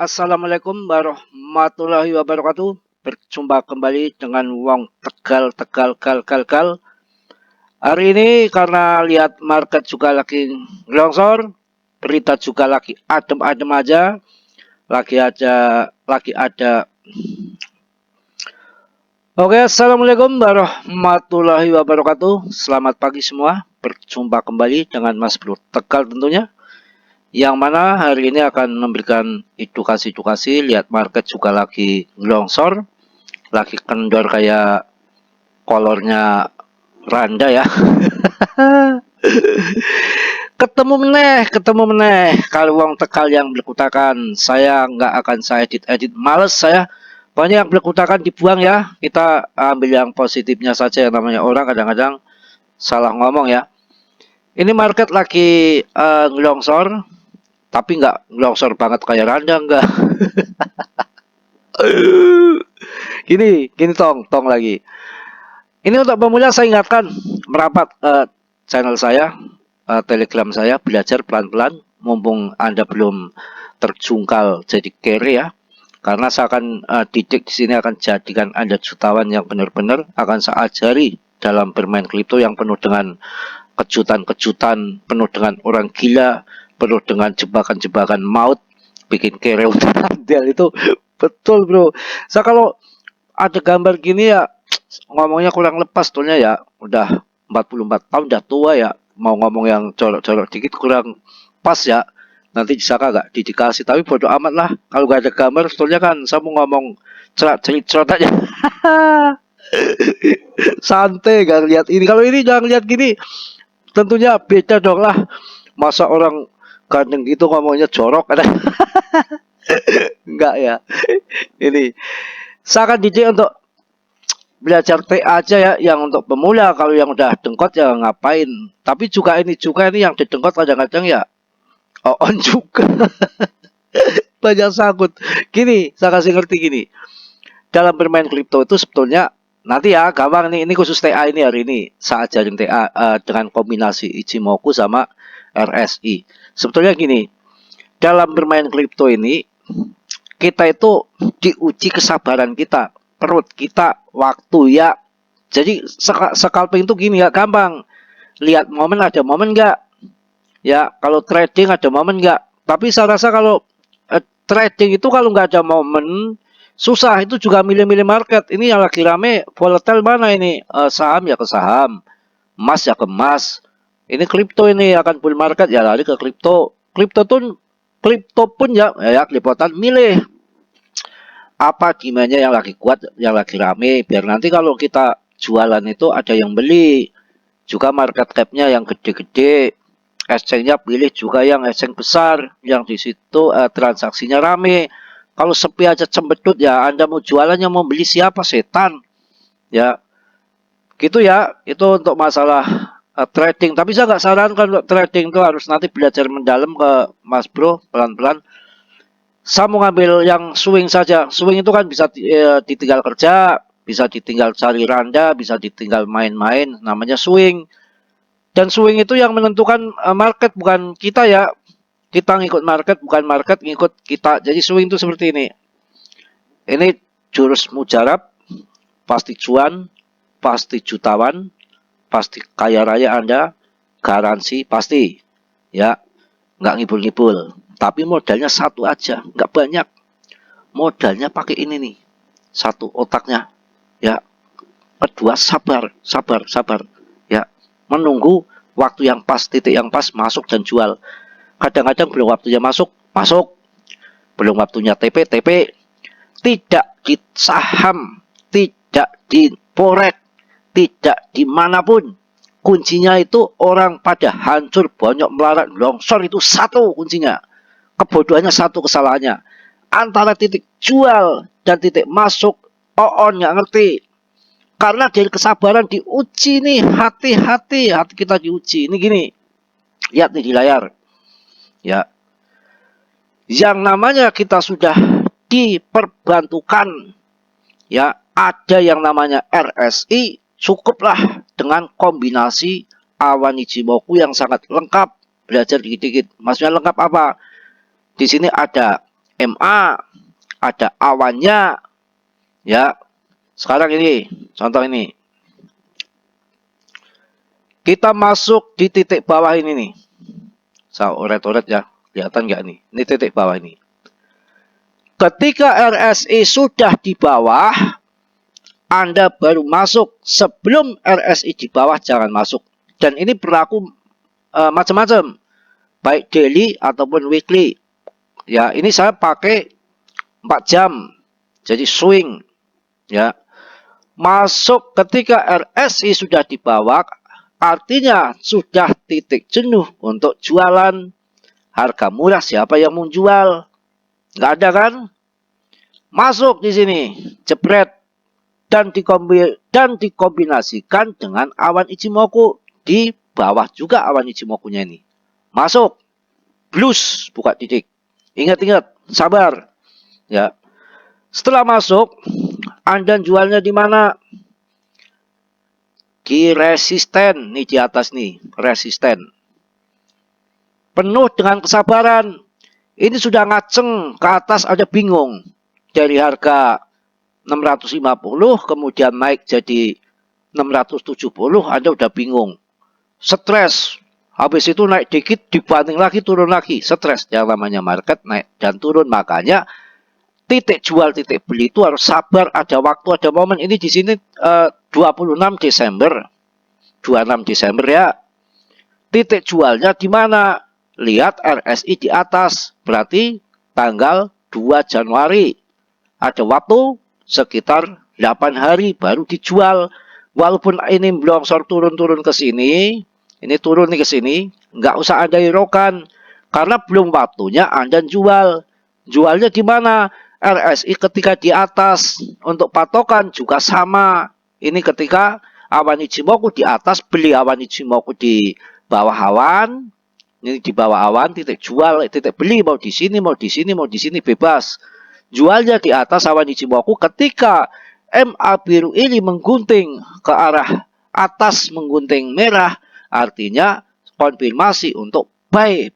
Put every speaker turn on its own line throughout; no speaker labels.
Assalamualaikum warahmatullahi wabarakatuh. Berjumpa kembali dengan Wong Tegal Tegal Gal Gal Gal. Hari ini karena lihat market juga lagi longsor, berita juga lagi adem-adem aja, lagi ada. Oke, assalamualaikum warahmatullahi wabarakatuh. Selamat pagi semua. Berjumpa kembali dengan Mas Bro Tegal tentunya, yang mana hari ini akan memberikan edukasi-edukasi. Lihat market juga lagi longsor, lagi kendor kayak kolornya Randa ya. ketemu meneh kalau Wong Tegal yang berkutakan. Saya nggak akan saya edit males saya. Banyak yang berkutakan dibuang ya, kita ambil yang positifnya saja. Yang namanya orang kadang-kadang salah ngomong ya. Ini market lagi longsor, tapi nggak longsor banget kayak Randa, enggak. Gini tong lagi. Ini untuk pemula saya ingatkan merapat channel saya, Telegram saya, belajar pelan-pelan mumpung Anda belum terjungkal jadi carry ya. Karena saya akan didik di sini, akan jadikan Anda jutawan yang benar-benar, akan saya ajari dalam bermain kripto yang penuh dengan kejutan-kejutan, penuh dengan orang gila, penuh dengan jebakan-jebakan maut, bikin kereo del itu betul bro. Saya kalau ada gambar gini ya ngomongnya kurang lepas sebetulnya ya. Udah 44 tahun, udah tua ya, mau ngomong yang colok-colok dikit kurang pas ya, nanti disangka gak didikasi. Tapi bodo amat lah, kalau gak ada gambar sebetulnya kan saya mau ngomong cerot aja. Santai gak lihat ini, kalau ini jangan lihat gini, tentunya beda dong lah. Masa orang ganteng gitu ngomongnya jorok ada. Enggak ya. Ini saya akan didik untuk belajar TA aja ya, yang untuk pemula. Kalau yang udah dengkot ya ngapain. Tapi ini yang didengkot kadang-kadang ya on juga. Banyak sangkut. Gini, saya kasih ngerti gini. Dalam bermain kripto itu sebetulnya nanti ya gampang nih, ini khusus TA ini hari ini saya ajarin TA dengan kombinasi Ichimoku sama RSI. Sebetulnya gini, dalam bermain kripto ini kita itu diuji kesabaran kita, perut kita, waktu ya. Jadi scalping itu gini ya, gampang. Lihat momen, ada momen nggak? Ya, kalau trading ada momen nggak? Tapi saya rasa kalau trading itu kalau nggak ada momen susah. Itu juga milih-milih market. Ini yang lagi rame volatile mana ini? Saham ya ke saham, emas ya ke emas. Ini kripto ini akan bull market ya lari ke kripto. Kripto pun ya keliputan milih apa demandnya yang lagi kuat, yang lagi rame, biar nanti kalau kita jualan itu ada yang beli. Juga market capnya yang gede-gede, exchange-nya pilih juga yang exchange besar, yang di situ transaksinya rame. Kalau sepi aja cembetut ya, Anda mau jualannya mau beli siapa, setan ya. Gitu ya, itu untuk masalah trading. Tapi saya nggak sarankan untuk trading itu harus nanti belajar mendalam ke Mas Bro, pelan-pelan. Saya mau ngambil yang swing saja. Swing itu kan bisa ditinggal kerja, bisa ditinggal cari randa, bisa ditinggal main-main, namanya swing. Dan swing itu yang menentukan market, bukan kita ya. Kita ngikut market, bukan market ngikut kita. Jadi swing itu seperti ini. Ini jurus mujarab, pasti cuan, pasti jutawan, pasti kaya raya Anda, garansi pasti. Ya, nggak ngibul-ngibul. Tapi modalnya satu aja, nggak banyak. Modalnya pakai ini nih, satu otaknya. Ya, kedua sabar. Ya, menunggu waktu yang pas, titik yang pas, masuk dan jual. Kadang-kadang belum waktunya masuk. Belum waktunya TP. Tidak di saham, tidak di forex, tidak dimanapun. Kuncinya itu orang pada hancur, banyak melarat, longsor itu satu kuncinya. Kebodohannya satu, kesalahannya. Antara titik jual dan titik masuk, on nggak ngerti. Karena dari kesabaran diuji nih, hati kita diuji. Ini gini, lihat nih di layar. Ya, yang namanya kita sudah diperbantukan. Ya, ada yang namanya RSI, cukuplah dengan kombinasi awan Ichimoku yang sangat lengkap. Belajar dikit-dikit. Maksudnya lengkap apa? Di sini ada MA, ada awannya, ya. Sekarang ini, contoh ini. Kita masuk di titik bawah ini nih. Saya oret-oret ya, kelihatan nggak nih? Ini titik bawah ini. Ketika RSI sudah di bawah, Anda baru masuk. Sebelum RSI di bawah, jangan masuk. Dan ini berlaku macam-macam, baik daily ataupun weekly. Ya, ini saya pakai 4 jam. Jadi swing, ya. Masuk ketika RSI sudah di bawah, artinya sudah titik jenuh untuk jualan. Harga murah, siapa yang mau jual? Nggak ada kan? Masuk di sini, jebret, dan dikombinasikan dengan awan Ichimoku. Di bawah juga awan Ichimokunya ini. Masuk, blues, buka titik. Ingat-ingat, sabar. Ya. Setelah masuk, Anda jualnya di mana? Di resisten, nih di atas nih, resisten. Penuh dengan kesabaran. Ini sudah ngaceng ke atas, ada bingung. Dari harga 650 kemudian naik jadi 670, Anda udah bingung. Stres. Habis itu naik dikit, dibanting lagi, turun lagi. Stres. Yang namanya market naik dan turun. Makanya titik jual, titik beli itu harus sabar, ada waktu, ada momen. Ini di sini 26 Desember. 26 Desember ya. Titik jualnya di mana? Lihat RSI di atas. Berarti tanggal 2 Januari. Ada waktu sekitar 8 hari baru dijual. Walaupun ini longsor turun-turun ke sini, ini turun nih ke sini, nggak usah Anda hiraukan. Karena belum waktunya Anda jual. Jualnya di mana? RSI ketika di atas. Untuk patokan juga sama. Ini ketika awan Ichimoku di atas, beli awan Ichimoku di bawah awan. Ini di bawah awan, titik jual, titik beli, mau di sini, mau di sini, mau di sini, bebas. Jualnya di atas awan Ichimoku ketika MA biru ini menggunting ke arah atas, menggunting merah, artinya konfirmasi untuk buy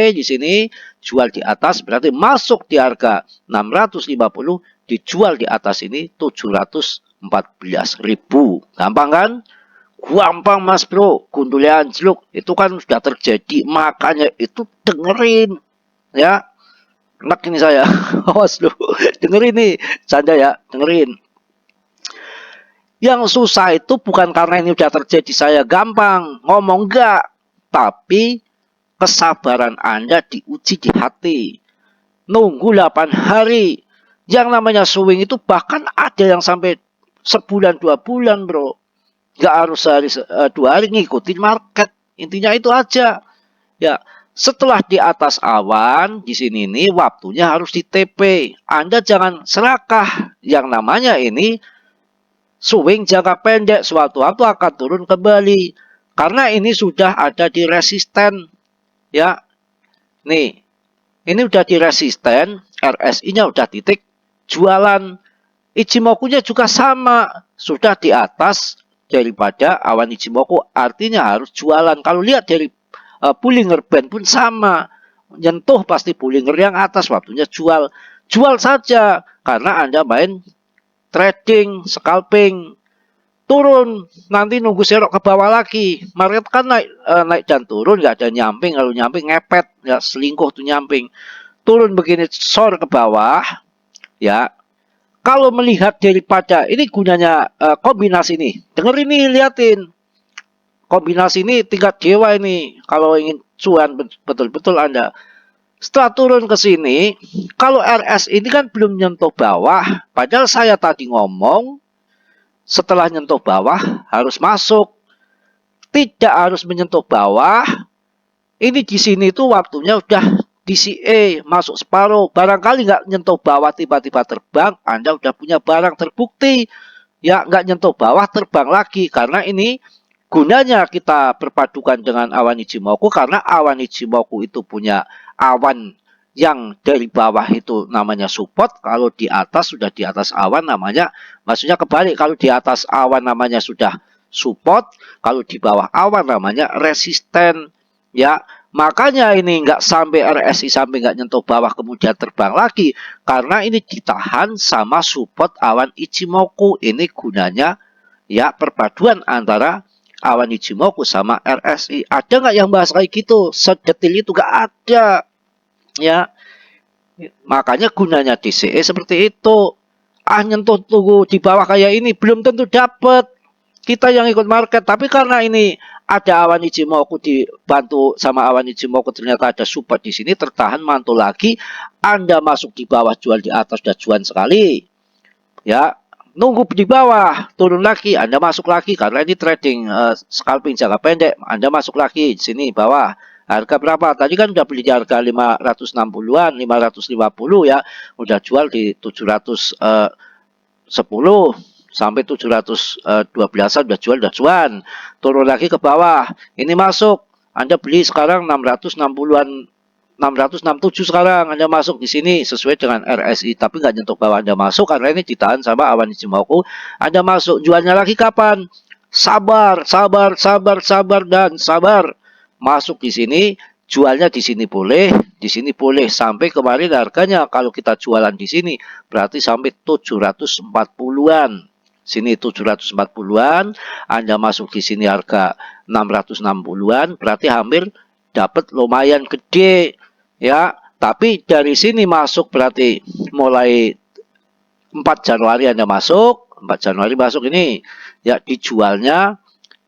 di sini. Jual di atas berarti masuk di harga 650, dijual di atas ini 714.000. Gampang kan? Gampang mas bro, gundulnya anjlok. Itu kan sudah terjadi, makanya itu dengerin ya. Enak ini saya. Awas lu, dengerin nih, canda ya, dengerin. Yang susah itu bukan karena ini udah terjadi saya gampang ngomong, enggak, tapi kesabaran Anda diuji di hati. Nunggu 8 hari. Yang namanya swing itu bahkan ada yang sampai sebulan 2 bulan bro. Nggak harus sehari 2 hari, ngikutin market. Intinya itu aja. Ya, setelah di atas awan di sini nih waktunya harus di TP. Anda jangan serakah. Yang namanya ini swing jangka pendek, suatu waktu akan turun kembali. Karena ini sudah ada di resisten. Ya. Nih. Ini udah di resisten, RSI-nya udah titik jualan. Ichimoku-nya juga sama, sudah di atas daripada awan Ichimoku, artinya harus jualan. Kalau lihat dari Bollinger Band pun sama, nyentuh pasti Bollinger yang atas, waktunya jual. Jual saja, karena Anda main trading, scalping. Turun, nanti nunggu serok ke bawah lagi. Market kan naik dan turun, nggak ada nyamping. Kalau nyamping ngepet, ya selingkuh tuh nyamping. Turun begini, sor ke bawah, ya. Kalau melihat daripada ini gunanya kombinasi ini, dengerin ini, liatin. Kombinasi ini tingkat dewa ini. Kalau ingin cuan betul-betul Anda. Setelah turun ke sini, kalau RS ini kan belum nyentuh bawah. Padahal saya tadi ngomong, setelah nyentuh bawah harus masuk. Tidak harus menyentuh bawah. Ini di sini tuh waktunya udah DCA, masuk separuh. Barangkali nggak nyentuh bawah tiba-tiba terbang, Anda udah punya barang terbukti. Ya nggak nyentuh bawah terbang lagi. Karena ini gunanya kita berpadukan dengan awan Ichimoku. Karena awan Ichimoku itu punya awan yang dari bawah itu namanya support. Kalau di atas sudah di atas awan namanya, maksudnya kebalik. Kalau di atas awan namanya sudah support, kalau di bawah awan namanya resisten. Ya, Makanya ini nggak sampai RSI sampai nggak nyentuh bawah kemudian terbang lagi. Karena ini ditahan sama support awan Ichimoku. Ini gunanya ya perpaduan antara awan Ichimoku sama RSI. Ada nggak yang bahas kayak gitu? Sedetil itu nggak ada. Ya, makanya gunanya DCE seperti itu. Ah, nyentuh tunggu di bawah kayak ini belum tentu dapat. Kita yang ikut market, tapi karena ini ada awan Ichimoku dibantu sama awan Ichimoku, ternyata ada support di sini, tertahan mantul lagi. Anda masuk di bawah, jual di atas, sudah cuan sekali. Ya, nunggu di bawah, turun lagi, Anda masuk lagi karena ini trading scalping jangka pendek. Anda masuk lagi di sini bawah. Harga berapa? Tadi kan udah beli di harga 560-an, 550 ya. Udah jual di 710 sampai 712-an udah jual, udah cuan. Turun lagi ke bawah. Ini masuk. Anda beli sekarang 660-an, 667 sekarang. Anda masuk di sini sesuai dengan RSI, tapi nggak nyentuh bawah. Anda masuk karena ini ditahan sama awan Ichimoku. Anda masuk. Jualnya lagi kapan? Sabar, sabar, sabar, sabar, dan sabar. Masuk di sini, jualnya di sini boleh, di sini boleh. Sampai kemarin harganya kalau kita jualan di sini berarti sampai 740-an. Sini 740-an, Anda masuk di sini harga 660-an, berarti hampir dapat lumayan gede ya. Tapi dari sini masuk berarti mulai 4 Januari Anda masuk, 4 Januari masuk ini ya, dijualnya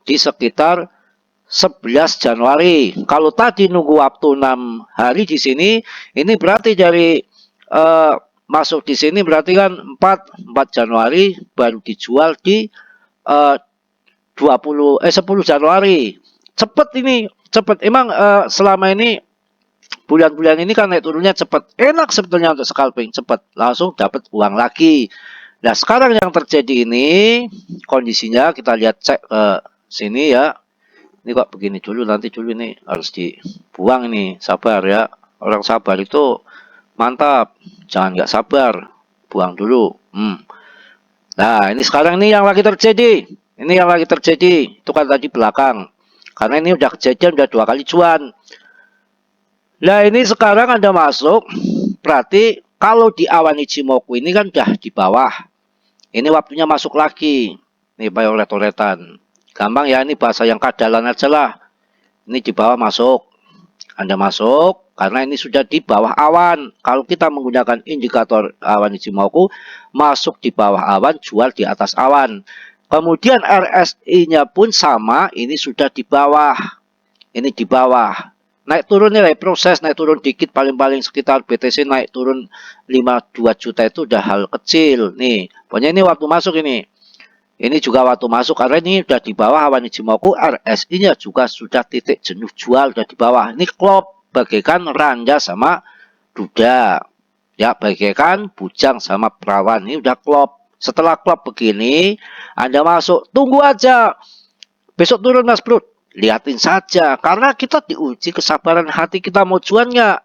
di sekitar 11 Januari. Kalau tadi nunggu waktu 6 hari di sini, ini berarti dari masuk di sini berarti kan 4 Januari baru dijual di 10 Januari. Cepet ini, cepet. Emang selama ini bulan-bulan ini kan naik turunnya cepet. Enak sebetulnya untuk scalping, cepet. Langsung dapat uang lagi. Nah, sekarang yang terjadi ini kondisinya kita lihat cek sini ya. Ini kok begini dulu, nanti dulu ini harus dibuang ini, sabar ya. Orang sabar itu mantap, jangan nggak sabar, buang dulu. Nah, ini sekarang ini yang lagi terjadi. Ini yang lagi terjadi, itu kan tadi belakang. Karena ini udah kejadian, udah 2 kali cuan. Nah, ini sekarang Anda masuk, berarti kalau di awan Ichimoku ini kan udah di bawah. Ini waktunya masuk lagi. Ini violet-violetan. Gampang ya, ini bahasa yang kadalan aja lah. Ini di bawah masuk. Anda masuk karena ini sudah di bawah awan. Kalau kita menggunakan indikator awan Ichimoku, masuk di bawah awan, jual di atas awan. Kemudian RSI-nya pun sama, ini sudah di bawah. Ini di bawah. Naik turun nilai proses, naik turun dikit, paling-paling sekitar BTC naik turun 52 juta itu udah hal kecil. Nih, pokoknya ini waktu masuk ini. Ini juga waktu masuk karena ini udah di bawah awan Ichimoku, RSI-nya juga sudah titik jenuh jual, udah di bawah. Ini klop bagaikan randa sama duda. Ya, bagaikan bujang sama perawan. Ini udah klop. Setelah klop begini, Anda masuk. Tunggu aja. Besok turun Mas Bro. Lihatin saja. Karena kita diuji kesabaran hati kita, mau jual nggak?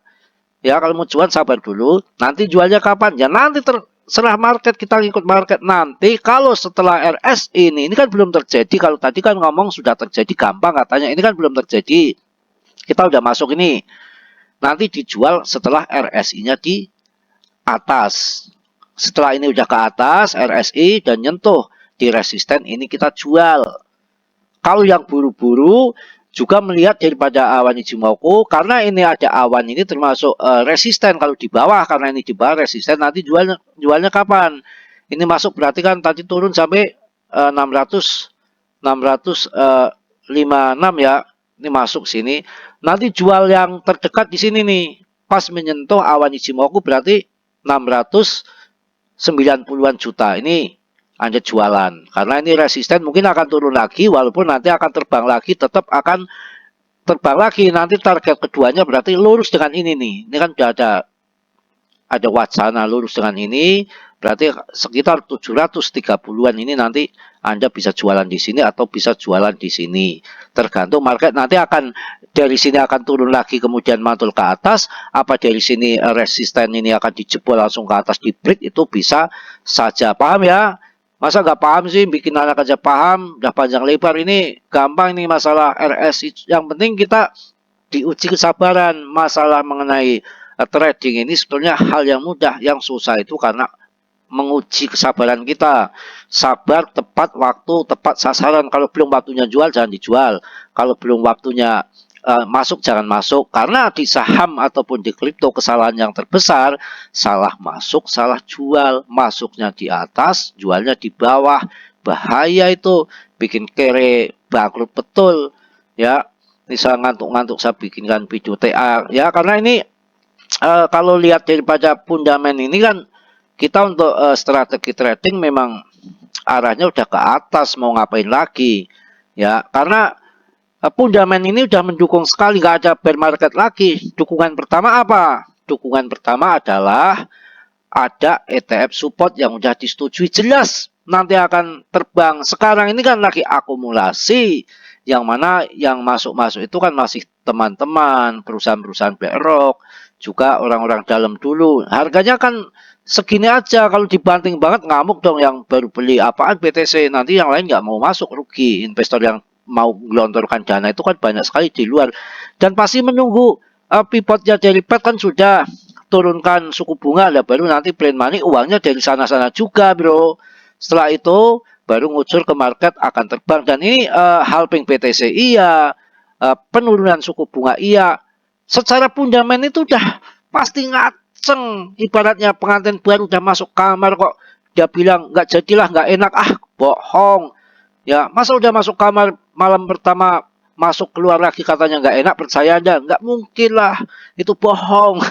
Ya, kalau mau jual sabar dulu. Nanti jualnya kapan? Ya nanti terserah market, kita ikut market nanti. Kalau setelah RS ini kan belum terjadi. Kalau tadi kan ngomong sudah terjadi, gampang katanya. Ini kan belum terjadi. Kita udah masuk ini. Nanti dijual setelah RSI-nya di atas. Setelah ini udah ke atas RSI dan nyentuh di resisten, ini kita jual. Kalau yang buru-buru juga melihat daripada awan Ichimoku, karena ini ada awan ini termasuk resisten. Kalau di bawah, karena ini di bawah resisten, nanti jualnya kapan? Ini masuk berarti kan tadi turun sampai 656 ya. Ini masuk sini. Nanti jual yang terdekat di sini nih. Pas menyentuh awan Ichimoku berarti 690-an juta. Ini Anda jualan. Karena ini resisten mungkin akan turun lagi, walaupun nanti akan terbang lagi, tetap akan terbang lagi. Nanti target keduanya berarti lurus dengan ini nih. Ini kan sudah ada wacana lurus dengan ini, berarti sekitar 730-an ini nanti Anda bisa jualan di sini atau bisa jualan di sini. Tergantung market nanti akan dari sini akan turun lagi kemudian mantul ke atas, apa dari sini resisten ini akan dijebol langsung ke atas di break, itu bisa saja. Paham ya? Masa nggak paham sih, bikin anak aja paham, udah panjang lebar, ini gampang, ini masalah RSI. Yang penting kita diuji kesabaran. Masalah mengenai trading ini sebetulnya hal yang mudah, yang susah itu karena menguji kesabaran kita. Sabar, tepat waktu, tepat sasaran. Kalau belum waktunya jual, jangan dijual. Kalau belum waktunya masuk, jangan masuk. Karena di saham ataupun di kripto, kesalahan yang terbesar, salah masuk, salah jual. Masuknya di atas, jualnya di bawah. Bahaya itu, bikin kere, bangkrut betul. Ya, bisa ngantuk-ngantuk saya bikinkan video TA. Ya, karena ini kalau lihat daripada fundament ini kan, kita untuk strategi trading memang arahnya udah ke atas, mau ngapain lagi ya, karena fundament ini udah mendukung sekali, nggak ada bear market lagi. Dukungan pertama apa? Dukungan pertama adalah ada ETF support yang udah disetujui, jelas nanti akan terbang. Sekarang ini kan lagi akumulasi, yang mana yang masuk-masuk itu kan masih teman-teman, perusahaan-perusahaan BlackRock, juga orang-orang dalam dulu. Harganya kan segini aja, kalau dibanting banget ngamuk dong yang baru beli apaan BTC, nanti yang lain nggak mau masuk, rugi. Investor yang mau gelontorkan dana itu kan banyak sekali di luar, dan pasti menunggu pivotnya dari Fed kan sudah turunkan suku bunga lah, baru nanti print money uangnya dari sana-sana juga bro. Setelah itu baru ngucur ke market, akan terbang. Dan ini halving BTC iya, penurunan suku bunga iya, secara fundament itu udah pasti ngaceng. Ibaratnya pengantin baru udah masuk kamar kok dia bilang nggak jadilah, nggak enak, bohong ya. Masa udah masuk kamar malam pertama masuk keluar lagi katanya nggak enak, percaya Anda? Nggak mungkin lah, itu bohong.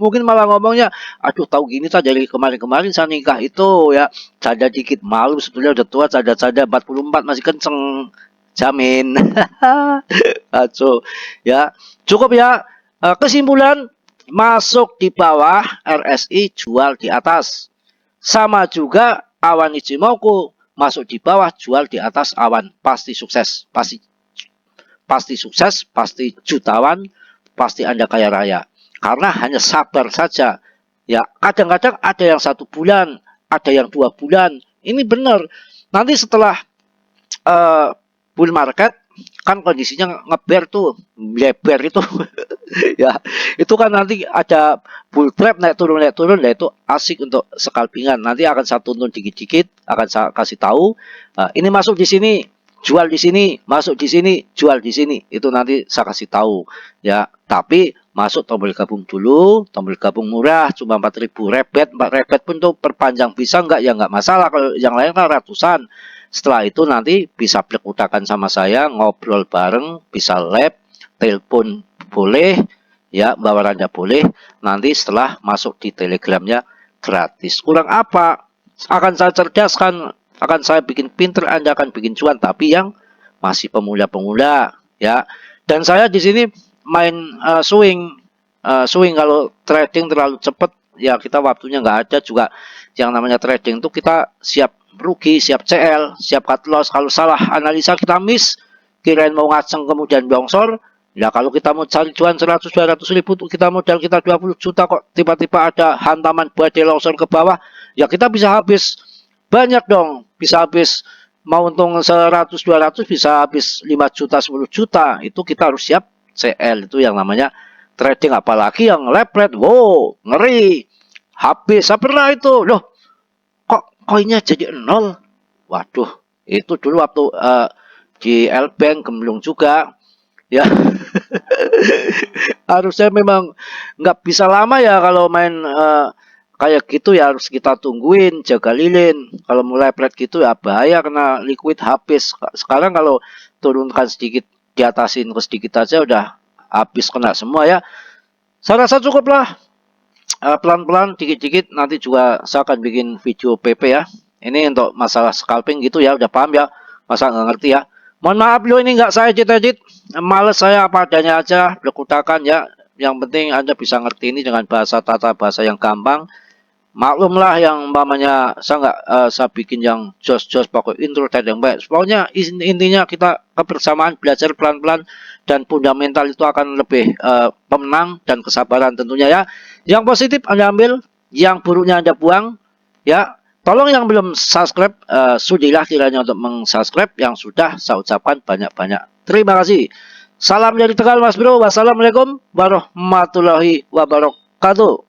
Mungkin malah ngomongnya, aduh tahu gini tak dari kemarin-kemarin saya nikah itu ya, cada dikit malu, sebetulnya udah tua, cada-cada 44 masih kenceng, jamin. Aco ya, cukup ya. Kesimpulan, masuk di bawah, RSI jual di atas. Sama juga awan Ichimoku, masuk di bawah, jual di atas awan, pasti sukses, pasti sukses, pasti jutawan, pasti Anda kaya raya. Karena hanya sabar saja. Ya, kadang-kadang ada yang 1 bulan, ada yang 2 bulan. Ini benar. Nanti setelah bull market kan kondisinya ngeber tuh, lebar itu. Ya, itu kan nanti ada bull trap, naik turun, nah itu asik untuk scalpingan. Nanti akan saya tuntun dikit-dikit, akan saya kasih tahu, ini masuk di sini, jual di sini, masuk di sini, jual di sini. Itu nanti saya kasih tahu ya. Tapi masuk tombol gabung dulu, tombol gabung murah, cuma 4.000 rebet. 4 rebet pun tuh perpanjang bisa nggak, ya nggak masalah. Kalau yang lain kan ratusan. Setelah itu nanti bisa blek-utakan sama saya, ngobrol bareng, bisa lab, telepon boleh ya, bawa Anda boleh. Nanti setelah masuk di Telegramnya gratis. Kurang apa? Akan saya cerdaskan, akan saya bikin pinter, Anda akan bikin cuan, tapi yang masih pemula-pemula ya. Dan saya di sini main swing. Swing, kalau trading terlalu cepat ya kita waktunya nggak ada juga. Yang namanya trading itu kita siap rugi, siap CL, siap cut loss. Kalau salah analisa kita miss, kirain mau ngaceng kemudian bongsor. Ya kalau kita mau cari cuan 100-200 ribu, kita modal kita 20 juta kok tiba-tiba ada hantaman badai longsor ke bawah, ya kita bisa habis banyak dong. Bisa habis, mau untung 100-200 bisa habis 5 juta, 10 juta. Itu kita harus siap CL, itu yang namanya trading. Apalagi yang lepret, wow ngeri, habis. Saya pernah itu, loh kok koinnya jadi 0. Waduh, itu dulu waktu di L-Bank gemblung juga ya. Harusnya memang nggak bisa lama ya kalau main kayak gitu ya, harus kita tungguin, jaga lilin. Kalau mulai flat gitu ya bahaya, kena liquid habis. Sekarang kalau turunkan sedikit, diatasin ke sedikit aja udah habis, kena semua ya. Saya rasa cukup lah. Pelan-pelan, dikit-dikit, nanti juga saya akan bikin video PP ya. Ini untuk masalah scalping gitu ya, udah paham ya? Masa nggak ngerti ya? Mohon maaf loh, ini nggak saya edit-edit. Males saya, apa adanya aja, berkutakan ya. Yang penting Anda bisa ngerti ini dengan bahasa, tata bahasa yang gampang. Maklumlah yang umpamanya saya nggak saya bikin yang jos-jos pakai intro dan yang baik. Pokoknya intinya kita kebersamaan, belajar pelan-pelan, dan fundamental itu akan lebih pemenang, dan kesabaran tentunya ya. Yang positif Anda ambil, yang buruknya Anda buang ya. Tolong yang belum subscribe, sudilah kiranya untuk meng-subscribe. Yang sudah, saya ucapkan banyak-banyak terima kasih. Salam dari Tegal Mas Bro. Wassalamualaikum warahmatullahi wabarakatuh.